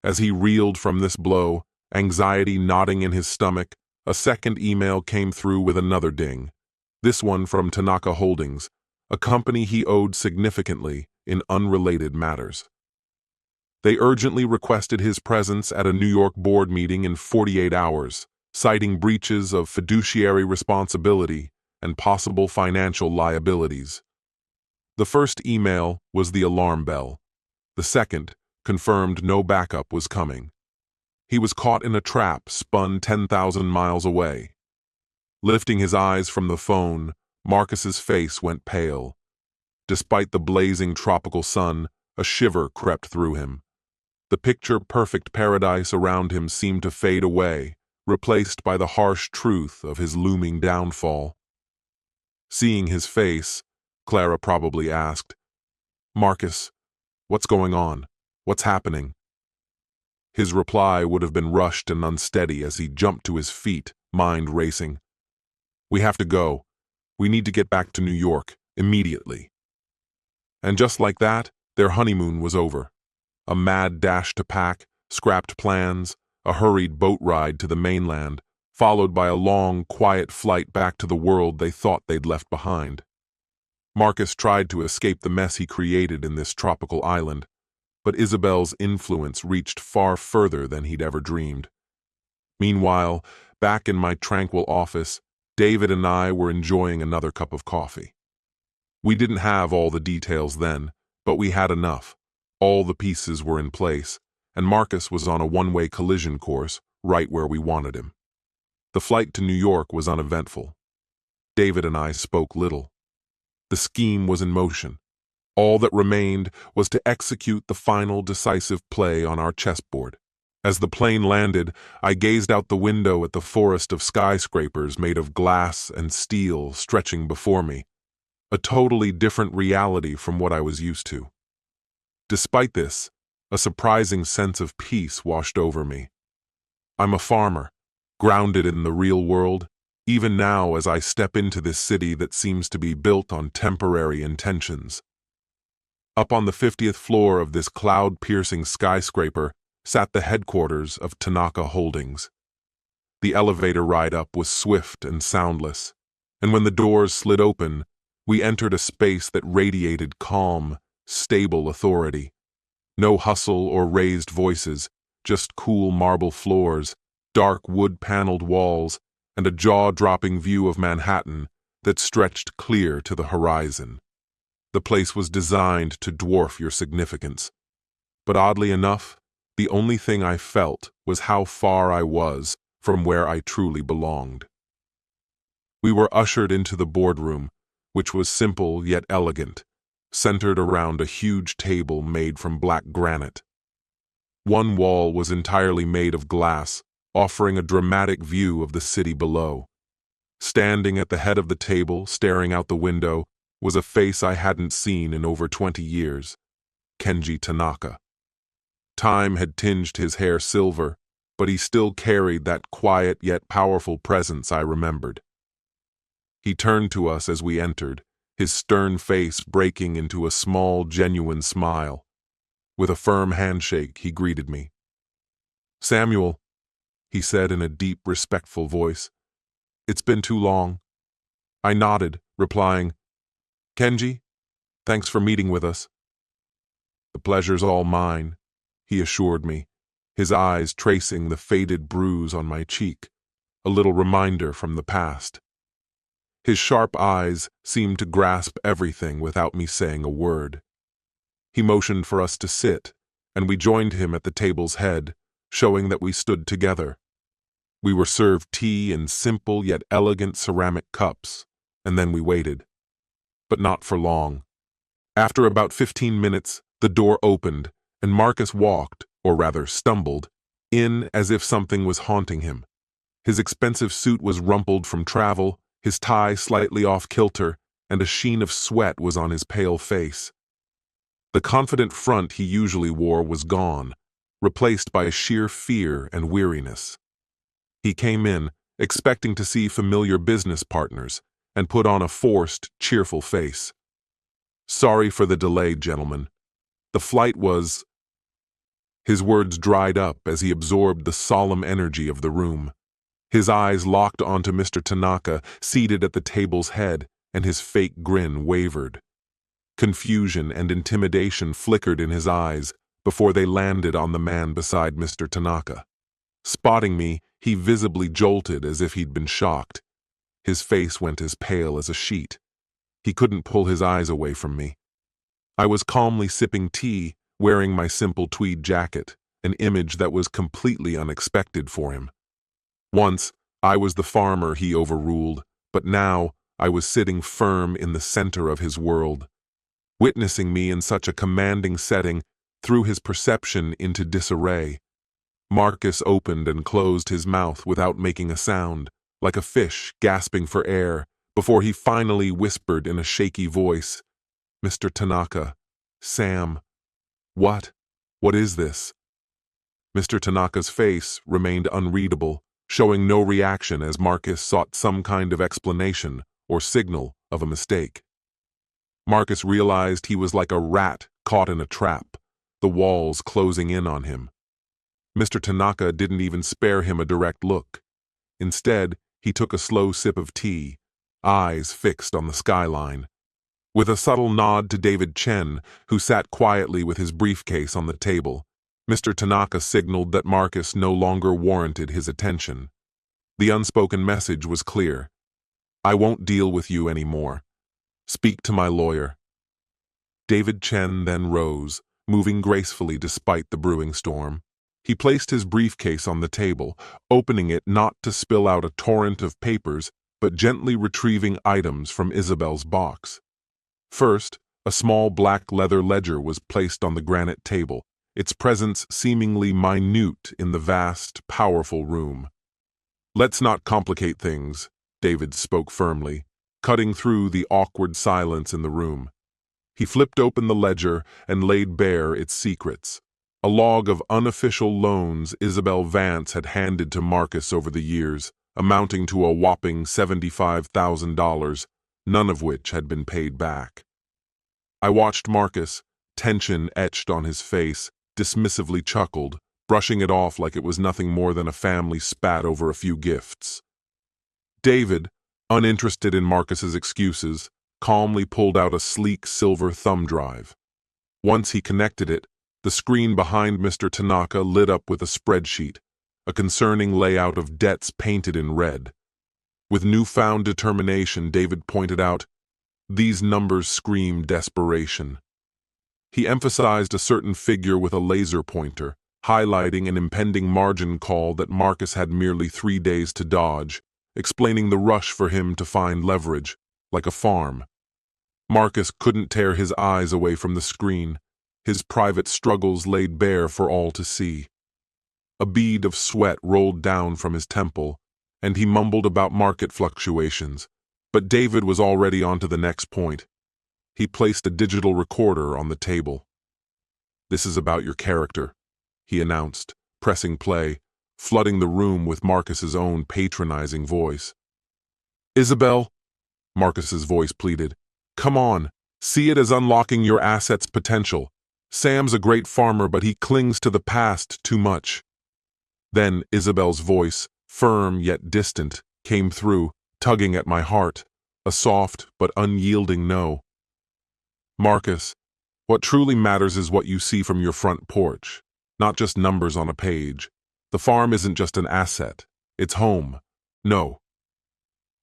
As he reeled from this blow, anxiety knotting in his stomach, a second email came through with another ding. This one from Tanaka Holdings, a company he owed significantly in unrelated matters. They urgently requested his presence at a New York board meeting in 48 hours, citing breaches of fiduciary responsibility and possible financial liabilities. The first email was the alarm bell. The second confirmed no backup was coming. He was caught in a trap spun 10,000 miles away. Lifting his eyes from the phone, Marcus's face went pale. Despite the blazing tropical sun, a shiver crept through him. The picture-perfect paradise around him seemed to fade away, replaced by the harsh truth of his looming downfall. Seeing his face, Clara probably asked, "Marcus, what's going on? What's happening?" His reply would have been rushed and unsteady as he jumped to his feet, mind racing. "We have to go. We need to get back to New York, immediately." And just like that, their honeymoon was over. A mad dash to pack, scrapped plans, a hurried boat ride to the mainland, followed by a long, quiet flight back to the world they thought they'd left behind. Marcus tried to escape the mess he created in this tropical island, but Isabel's influence reached far further than he'd ever dreamed. Meanwhile, back in my tranquil office, David and I were enjoying another cup of coffee. We didn't have all the details then, but we had enough. All the pieces were in place, and Marcus was on a one-way collision course, right where we wanted him. The flight to New York was uneventful. David and I spoke little. The scheme was in motion. All that remained was to execute the final decisive play on our chessboard. As the plane landed, I gazed out the window at the forest of skyscrapers made of glass and steel stretching before me, a totally different reality from what I was used to. Despite this, a surprising sense of peace washed over me. I'm a farmer, grounded in the real world, even now as I step into this city that seems to be built on temporary intentions. Up on the 50th floor of this cloud-piercing skyscraper sat the headquarters of Tanaka Holdings. The elevator ride up was swift and soundless, and when the doors slid open, we entered a space that radiated calm, stable authority. No hustle or raised voices, just cool marble floors, dark wood-paneled walls, and a jaw-dropping view of Manhattan that stretched clear to the horizon. The place was designed to dwarf your significance. But oddly enough, the only thing I felt was how far I was from where I truly belonged. We were ushered into the boardroom, which was simple yet elegant, centered around a huge table made from black granite. One wall was entirely made of glass, offering a dramatic view of the city below. Standing at the head of the table, staring out the window, was a face I hadn't seen in over 20 years, Kenji Tanaka. Time had tinged his hair silver, but he still carried that quiet yet powerful presence I remembered. He turned to us as we entered, his stern face breaking into a small, genuine smile. With a firm handshake, he greeted me. "Samuel," he said in a deep, respectful voice, "it's been too long." I nodded, replying, "Kenji, thanks for meeting with us." "The pleasure's all mine," he assured me, his eyes tracing the faded bruise on my cheek, a little reminder from the past. His sharp eyes seemed to grasp everything without me saying a word. He motioned for us to sit, and we joined him at the table's head, showing that we stood together. We were served tea in simple yet elegant ceramic cups, and then we waited. But not for long. After about 15 minutes, the door opened, and Marcus walked, or rather stumbled, in as if something was haunting him. His expensive suit was rumpled from travel, his tie slightly off-kilter, and a sheen of sweat was on his pale face. The confident front he usually wore was gone, replaced by sheer fear and weariness. He came in, expecting to see familiar business partners, and put on a forced, cheerful face. "Sorry for the delay, gentlemen. The flight was—" His words dried up as he absorbed the solemn energy of the room. His eyes locked onto Mr. Tanaka, seated at the table's head, and his fake grin wavered. Confusion and intimidation flickered in his eyes before they landed on the man beside Mr. Tanaka. Spotting me, he visibly jolted as if he'd been shocked. His face went as pale as a sheet. He couldn't pull his eyes away from me. I was calmly sipping tea, wearing my simple tweed jacket, an image that was completely unexpected for him. Once, I was the farmer he overruled, but now I was sitting firm in the center of his world. Witnessing me in such a commanding setting threw his perception into disarray. Marcus opened and closed his mouth without making a sound, like a fish gasping for air, before he finally whispered in a shaky voice, "Mr. Tanaka, Sam, what is this?" Mr. Tanaka's face remained unreadable, showing no reaction as Marcus sought some kind of explanation or signal of a mistake. Marcus realized he was like a rat caught in a trap, the walls closing in on him. Mr. Tanaka didn't even spare him a direct look. Instead, he took a slow sip of tea, eyes fixed on the skyline. With a subtle nod to David Chen, who sat quietly with his briefcase on the table, Mr. Tanaka signaled that Marcus no longer warranted his attention. The unspoken message was clear. "I won't deal with you anymore. Speak to my lawyer." David Chen then rose, moving gracefully despite the brewing storm. He placed his briefcase on the table, opening it not to spill out a torrent of papers, but gently retrieving items from Isabel's box. First, A small black leather ledger was placed on the granite table, its presence seemingly minute in the vast, powerful room. "Let's not complicate things," David spoke firmly, cutting through the awkward silence in the room. He flipped open the ledger and laid bare its secrets. A log of unofficial loans Isabel Vance had handed to Marcus over the years, amounting to a whopping $75,000, none of which had been paid back. I watched Marcus, tension etched on his face, dismissively chuckled, brushing it off like it was nothing more than a family spat over a few gifts. David, uninterested in Marcus's excuses, calmly pulled out a sleek silver thumb drive. Once he connected it, the screen behind Mr. Tanaka lit up with a spreadsheet, a concerning layout of debts painted in red. With newfound determination, David pointed out, "These numbers scream desperation." He emphasized a certain figure with a laser pointer, highlighting an impending margin call that Marcus had merely 3 days to dodge, explaining the rush for him to find leverage, like a farm. Marcus couldn't tear his eyes away from the screen, his private struggles laid bare for all to see. A bead of sweat rolled down from his temple, and he mumbled about market fluctuations, but David was already on to the next point. He placed a digital recorder on the table. "This is about your character," he announced, pressing play, flooding the room with Marcus's own patronizing voice. "Isabel," Marcus's voice pleaded, "come on, see it as unlocking your assets' potential. Sam's a great farmer, but he clings to the past too much." Then Isabel's voice, firm yet distant, came through, tugging at my heart, a soft but unyielding no. "Marcus, what truly matters is what you see from your front porch, not just numbers on a page. The farm isn't just an asset, it's home. No."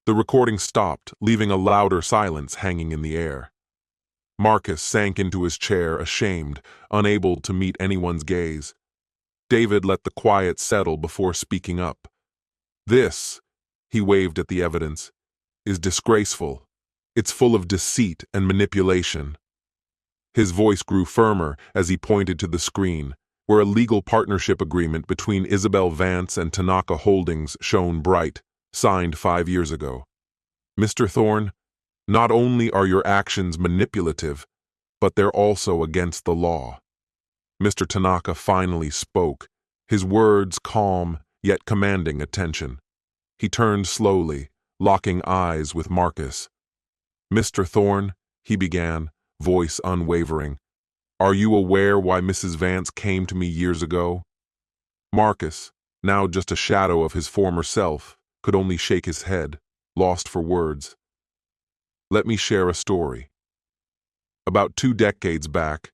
The recording stopped, leaving a louder silence hanging in the air. Marcus sank into his chair, ashamed, unable to meet anyone's gaze. David let the quiet settle before speaking up. "This," he waved at the evidence, "is disgraceful. It's full of deceit and manipulation." His voice grew firmer as he pointed to the screen, where a legal partnership agreement between Isabel Vance and Tanaka Holdings shone bright, signed 5 years ago. "Mr. Thorne, not only are your actions manipulative, but they're also against the law." Mr. Tanaka finally spoke, his words calm yet commanding attention. He turned slowly, locking eyes with Marcus. "Mr. Thorne," he began, voice unwavering, "are you aware why Mrs. Vance came to me years ago?" Marcus, now just a shadow of his former self, could only shake his head, lost for words. "Let me share a story. About 2 decades back,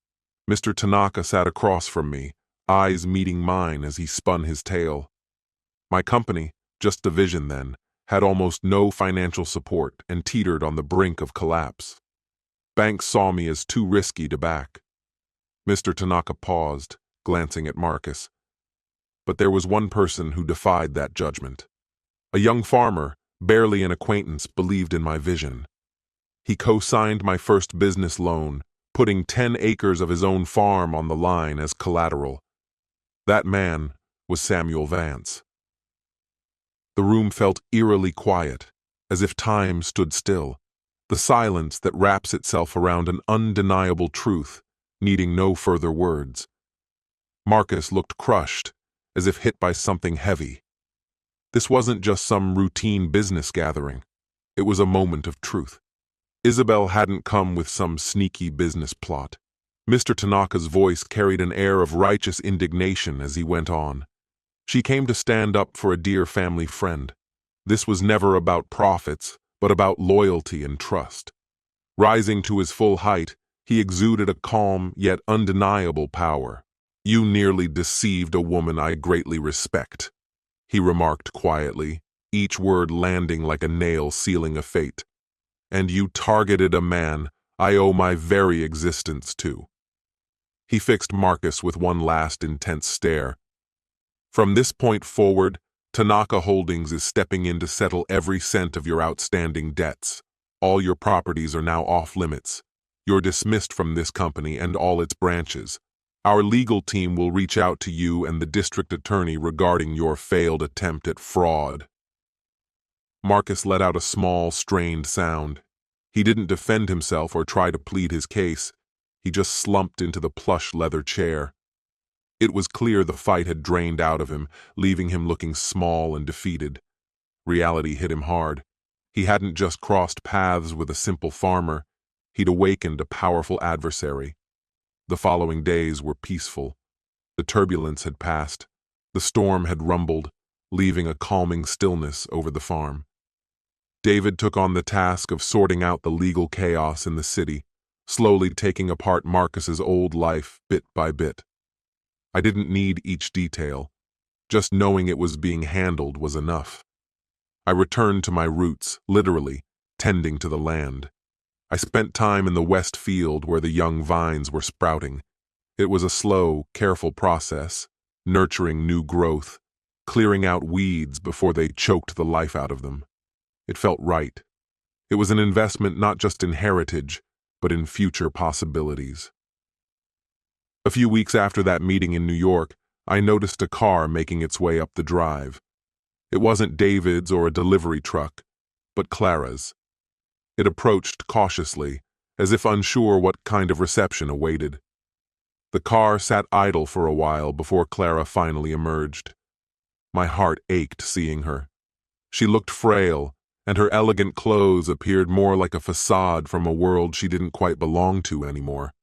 Mr. Tanaka sat across from me, eyes meeting mine as he spun his tale. My company, just a vision then, had almost no financial support and teetered on the brink of collapse. Banks saw me as too risky to back." Mr. Tanaka paused, glancing at Marcus. "But there was one person who defied that judgment. A young farmer, barely an acquaintance, believed in my vision. He co-signed my first business loan, putting 10 acres of his own farm on the line as collateral. That man was Samuel Vance." The room felt eerily quiet, as if time stood still, the silence that wraps itself around an undeniable truth, needing no further words. Marcus looked crushed, as if hit by something heavy. This wasn't just some routine business gathering. It was a moment of truth. Isabel hadn't come with some sneaky business plot. Mr. Tanaka's voice carried an air of righteous indignation as he went on. "She came to stand up for a dear family friend. This was never about profits, but about loyalty and trust." Rising to his full height, he exuded a calm yet undeniable power. "You nearly deceived a woman I greatly respect," he remarked quietly, each word landing like a nail sealing a fate. "And you targeted a man I owe my very existence to." He fixed Marcus with one last intense stare. "From this point forward, Tanaka Holdings is stepping in to settle every cent of your outstanding debts. All your properties are now off limits. You're dismissed from this company and all its branches. Our legal team will reach out to you and the district attorney regarding your failed attempt at fraud." Marcus let out a small, strained sound. He didn't defend himself or try to plead his case. He just slumped into the plush leather chair. It was clear the fight had drained out of him, leaving him looking small and defeated. Reality hit him hard. He hadn't just crossed paths with a simple farmer. He'd awakened a powerful adversary. The following days were peaceful. The turbulence had passed. The storm had rumbled, leaving a calming stillness over the farm. David took on the task of sorting out the legal chaos in the city, slowly taking apart Marcus's old life bit by bit. I didn't need each detail. Just knowing it was being handled was enough. I returned to my roots, literally, tending to the land. I spent time in the west field where the young vines were sprouting. It was a slow, careful process, nurturing new growth, clearing out weeds before they choked the life out of them. It felt right. It was an investment not just in heritage, but in future possibilities. A few weeks after that meeting in New York, I noticed a car making its way up the drive. It wasn't David's or a delivery truck, but Clara's. It approached cautiously, as if unsure what kind of reception awaited. The car sat idle for a while before Clara finally emerged. My heart ached seeing her. She looked frail, and her elegant clothes appeared more like a facade from a world she didn't quite belong to anymore.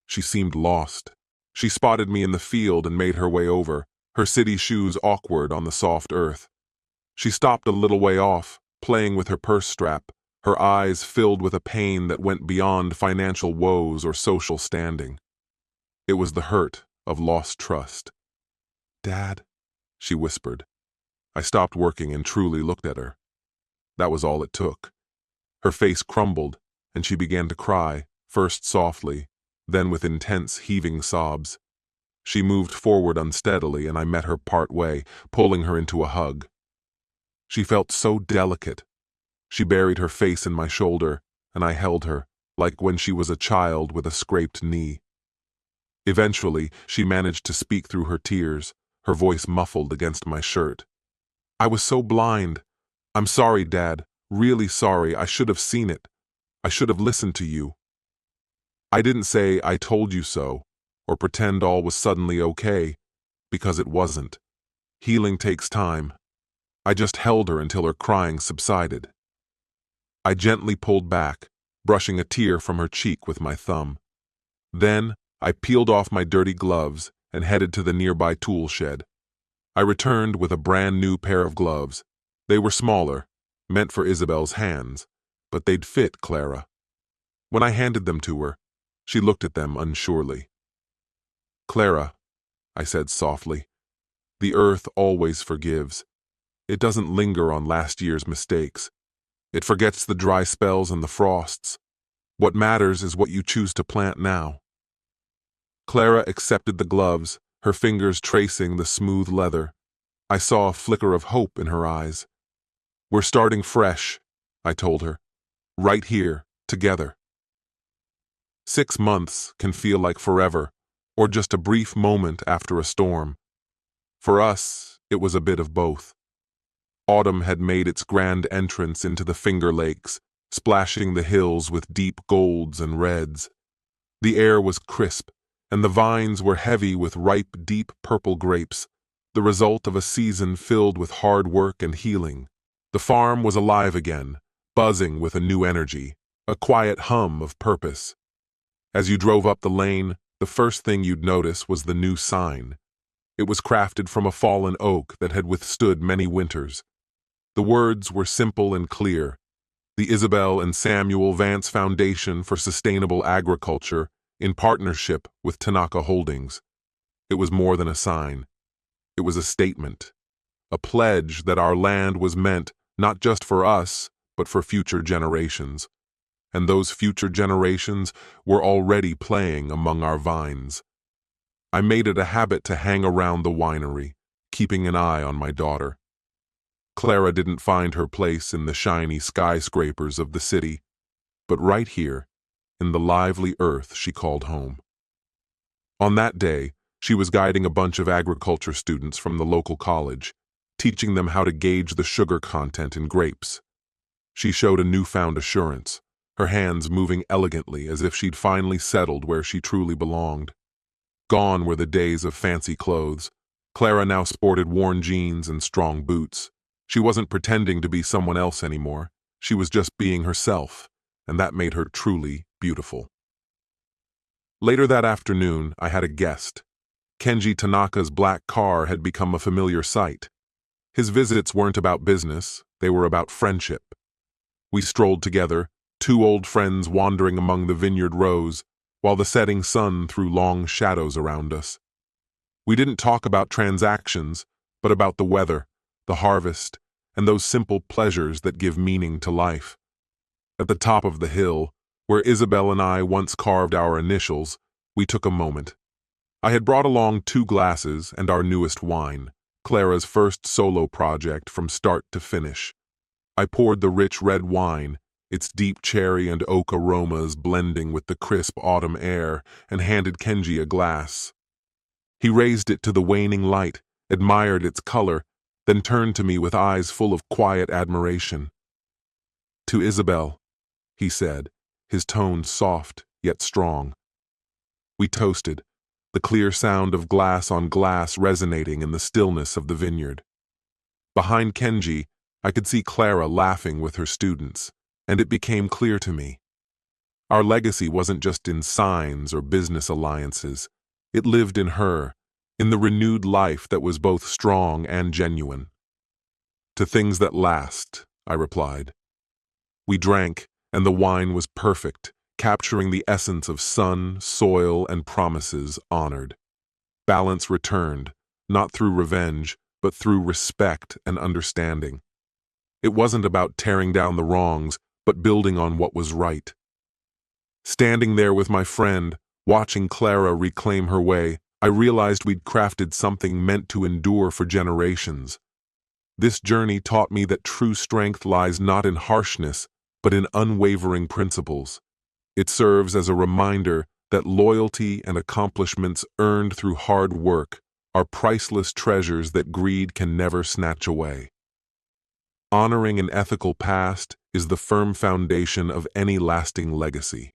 She seemed lost. She spotted me in the field and made her way over, her city shoes awkward on the soft earth. She stopped a little way off, playing with her purse strap, her eyes filled with a pain that went beyond financial woes or social standing. It was the hurt of lost trust. "Dad," she whispered. I stopped working and truly looked at her. That was all it took. Her face crumbled, and she began to cry, first softly, then with intense, heaving sobs. She moved forward unsteadily, and I met her part way, pulling her into a hug. She felt so delicate. She buried her face in my shoulder, and I held her, like when she was a child with a scraped knee. Eventually, she managed to speak through her tears, her voice muffled against my shirt. "I was so blind. I'm sorry, Dad. Really sorry. I should have seen it. I should have listened to you." I didn't say "I told you so," or pretend all was suddenly okay, because it wasn't. Healing takes time. I just held her until her crying subsided. I gently pulled back, brushing a tear from her cheek with my thumb. Then, I peeled off my dirty gloves and headed to the nearby tool shed. I returned with a brand new pair of gloves. They were smaller, meant for Isabel's hands, but they'd fit Clara. When I handed them to her, she looked at them unsurely. "Clara," I said softly, "the earth always forgives. It doesn't linger on last year's mistakes. It forgets the dry spells and the frosts. What matters is what you choose to plant now." Clara accepted the gloves, her fingers tracing the smooth leather. I saw a flicker of hope in her eyes. "We're starting fresh," I told her. "Right here, together." 6 months can feel like forever, or just a brief moment after a storm. For us, it was a bit of both. Autumn had made its grand entrance into the Finger Lakes, splashing the hills with deep golds and reds. The air was crisp, and the vines were heavy with ripe, deep purple grapes, the result of a season filled with hard work and healing. The farm was alive again, buzzing with a new energy, a quiet hum of purpose. As you drove up the lane, the first thing you'd notice was the new sign. It was crafted from a fallen oak that had withstood many winters. The words were simple and clear: the Isabel and Samuel Vance Foundation for Sustainable Agriculture, in partnership with Tanaka Holdings. It was more than a sign. It was a statement, a pledge that our land was meant not just for us, but for future generations. And those future generations were already playing among our vines. I made it a habit to hang around the winery, keeping an eye on my daughter. Clara didn't find her place in the shiny skyscrapers of the city, but right here, in the lively earth she called home. On that day, she was guiding a bunch of agriculture students from the local college, teaching them how to gauge the sugar content in grapes. She showed a newfound assurance, her hands moving elegantly as if she'd finally settled where she truly belonged. Gone were the days of fancy clothes. Clara now sported worn jeans and strong boots. She wasn't pretending to be someone else anymore. She was just being herself, and that made her truly beautiful. Later that afternoon, I had a guest. Kenji Tanaka's black car had become a familiar sight. His visits weren't about business, they were about friendship. We strolled together, two old friends wandering among the vineyard rows, while the setting sun threw long shadows around us. We didn't talk about transactions, but about the weather, the harvest, and those simple pleasures that give meaning to life. At the top of the hill, where Isabel and I once carved our initials, we took a moment. I had brought along 2 glasses and our newest wine, Clara's first solo project from start to finish. I poured the rich red wine, its deep cherry and oak aromas blending with the crisp autumn air, and handed Kenji a glass. He raised it to the waning light, admired its color, then turned to me with eyes full of quiet admiration. "To Isabel," he said, his tone soft yet strong. We toasted, the clear sound of glass on glass resonating in the stillness of the vineyard. Behind Kenji, I could see Clara laughing with her students, and it became clear to me. Our legacy wasn't just in signs or business alliances. It lived in her, in the renewed life that was both strong and genuine. "To things that last," I replied. We drank, and the wine was perfect, capturing the essence of sun, soil, and promises honored. Balance returned, not through revenge, but through respect and understanding. It wasn't about tearing down the wrongs, but building on what was right. Standing there with my friend, watching Clara reclaim her way, I realized we'd crafted something meant to endure for generations. This journey taught me that true strength lies not in harshness, but in unwavering principles. It serves as a reminder that loyalty and accomplishments earned through hard work are priceless treasures that greed can never snatch away. Honoring an ethical past is the firm foundation of any lasting legacy.